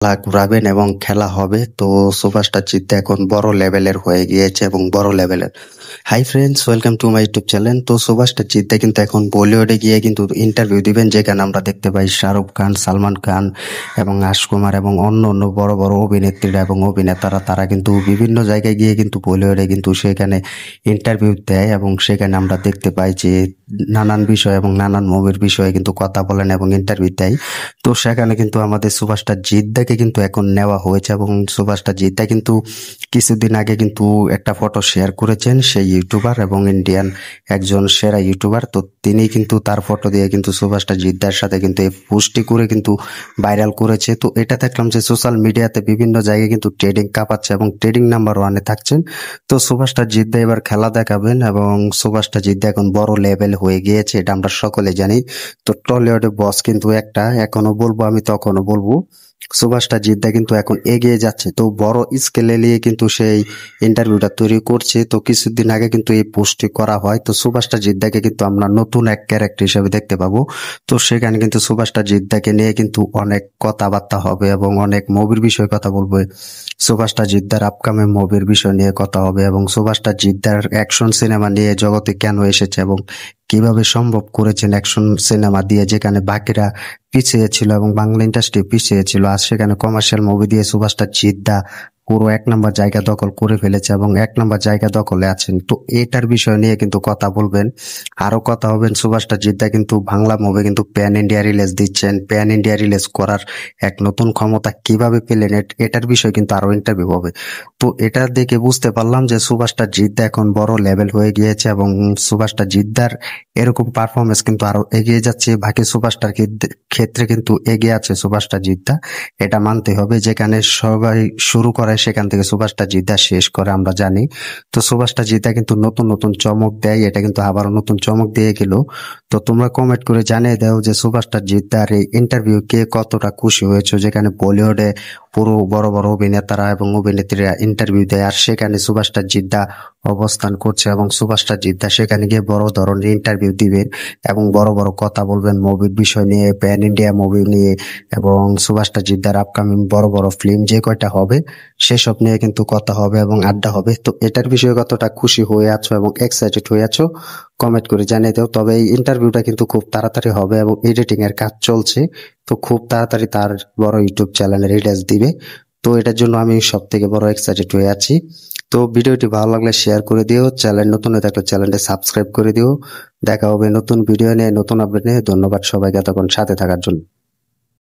ঘুরাবেন এবং খেলা হবে। তো সুপারস্টার জিদ্দা এখন বড় লেভেলের হয়ে গিয়েছে এবং বড় লেভেলের। Hi friends, welcome to my YouTube channel. তো সুপারস্টার জিদ্দা কিন্তু এখন বলিউডে গিয়ে কিন্তু ইন্টারভিউ দিবেন, যেখানে আমরা দেখতে পাই শাহরুখ খান, সালমান খান এবং রাজকুমার এবং অন্য অন্য বড় বড় অভিনেত্রীরা এবং অভিনেতারা তারা কিন্তু বিভিন্ন জায়গায় গিয়ে কিন্তু বলিউডে কিন্তু সেখানে ইন্টারভিউ দেয় এবং সেখানে আমরা দেখতে পাই যে নানান বিষয় এবং নানান মুভির বিষয়ে কিন্তু কথা বলেন এবং ইন্টারভিউ দেয়। তো সেখানে কিন্তু আমাদের সুপারস্টার জিদ্দাকে কিন্তু এখন নেওয়া হয়েছে এবং সুপারস্টার জিদ্দা কিন্তু কিছুদিন আগে কিন্তু একটা ফটো শেয়ার করেছেন সেই ইউটিউবার এবং ইন্ডিয়ান একজন সেরা ইউটিউবার। তো তিনি কিন্তু তার ফটো দিয়ে কিন্তু সুপারস্টার জিদ্দার সাথে কিন্তু এই পোস্টটি করে কিন্তু ভাইরাল করেছে। তো এটা দেখলাম যে সোশ্যাল মিডিয়াতে বিভিন্ন জায়গায় কিন্তু ট্রেডিং কাঁপাচ্ছে এবং ট্রেডিং নাম্বার ওয়ানে থাকছেন। তো সুপারস্টার জিদ্দা এবার খেলা দেখাবেন এবং সুপারস্টার জিদ্দা এখন বড় লেভেল হয়ে গিয়েছে, এটা আমরা সকলে জানি। তো টলিউডের বস কিন্তু একটা, এখনো বলবো আমি তখনও বলবো, সুপারস্টার জিদ্দা কিন্তু এখন এগিয়ে যাচ্ছে। তো বড় স্কেলে নিয়ে কিন্তু সেই ইন্টারভিউটা তৈরি করছে। তো কিছুদিন আগে কিন্তু এই পোস্টটি করা হয়। তো সুপারস্টার জিদ্দাকে কিন্তু আমরা নতুন এক ক্যারেক্টার হিসেবে দেখতে পাবো। তো সেখানে কিন্তু সুপারস্টার জিদ্দাকে নিয়ে কিন্তু অনেক কথাবার্তা হবে এবং অনেক মুভির বিষয়ে কথা বলবো। সুপারস্টার জিদ্দার আপকামিং মুভির বিষয় নিয়ে কথা হবে এবং সুপারস্টার জিদ্দার অ্যাকশন সিনেমা নিয়ে জগতে কেন এসেছে এবং কিভাবে সম্ভব করেছেন অ্যাকশন সিনেমা দিয়ে, যেখানে বাকিরা পিছিয়ে ছিল এবং বাংলা ইন্ডাস্ট্রি পিছিয়ে ছিল। আর সেখানে কমার্শিয়াল মুভি দিয়ে সুপারস্টার জিদ্দা পুরো 1 নম্বর জায়গা দখল করে ফেলেছে এবং 1 নম্বর জায়গা দখলে আছেন। তো এটার বিষয় নিয়ে কিন্তু কথা বলবেন, আরো কথা হবেন। সুপারস্টার জিদ্দা কিন্তু বাংলা মুভি কিন্তু প্যান ইন্ডিয়া রিলিজ দিচ্ছেন, প্যান ইন্ডিয়া রিলিজ করার এক নতুন ক্ষমতা কিভাবে পেলেন এটার বিষয় কিন্তু আরো ইন্টারভিউ হবে। তো এটা দেখে বুঝতে পারলাম যে সুপারস্টার জিদ্দা এখন বড় লেভেল হয়ে গিয়েছে এবং সুপারস্টার জিদ্দার এরকম পারফরমেন্স কিন্তু আরো এগিয়ে যাচ্ছে। বাকি সুপারস্টার ক্ষেত্রে কিন্তু এগিয়ে আছে সুপারস্টার জিদ্দা, এটা মানতে হবে। যেখানে সবাই শুরু করে সেখান থেকে সুপারস্টার জিদ্দা শেষ করে, আমরা জানি। তো সুপারস্টার জিদ্দা কিন্তু নতুন নতুন চমক দেয়, এটা কিন্তু আবারও নতুন চমক দিয়ে গেল। তো তোমরা কমেন্ট করে জানিয়ে দাও যে সুপারস্টার জিদ্দার এই ইন্টারভিউ কে কতটা খুশি হয়েছে, যেখানে বলিউডে পুরো বড় বড় অভিনেতারা এবং অভিনেত্রীরা ইন্টারভিউ দেয় আর সেখানে সুপারস্টার জিদ্দা অবস্থান করছে এবং সুপারস্টার জিদ্দা সেখানে গিয়ে বড় ধরনের ইন্টারভিউ দিবেন এবং বড় বড় কথা বলবেন মুভির বিষয় নিয়ে, প্যান ইন্ডিয়া মুভি নিয়ে এবং সুপারস্টার জিদ্দার আপকামিং বড় বড় ফিল্ম যে কয়টা হবে সেসব নিয়ে কিন্তু কথা হবে এবং আড্ডা হবে। তো এটার বিষয়ে কতটা খুশি হয়ে আছো এবং এক্সাইটেড হয়ে আছো কমেন্ট করে জানিয়ে দাও। তবে এই ইন্টারভিউটা কিন্তু খুব তাড়াতাড়ি হবে এবং এডিটিং এর কাজ চলছে। তো খুব তাড়াতাড়ি তার বড় ইউটিউব চ্যানেলে রিলিজ দিবে। তো এটার জন্য আমি সব থেকে বড় এক্সাইটেড হয়ে আছি। তো ভিডিওটি ভালো লাগলে শেয়ার করে দিও, চ্যানেল নতুন হয়ে থাকলে চ্যানেলটি সাবস্ক্রাইব করে দিও। দেখা হবে নতুন ভিডিও নিয়ে, নতুন আপডেট নিয়ে। ধন্যবাদ সবাইকে এতক্ষণ সাথে থাকার জন্য।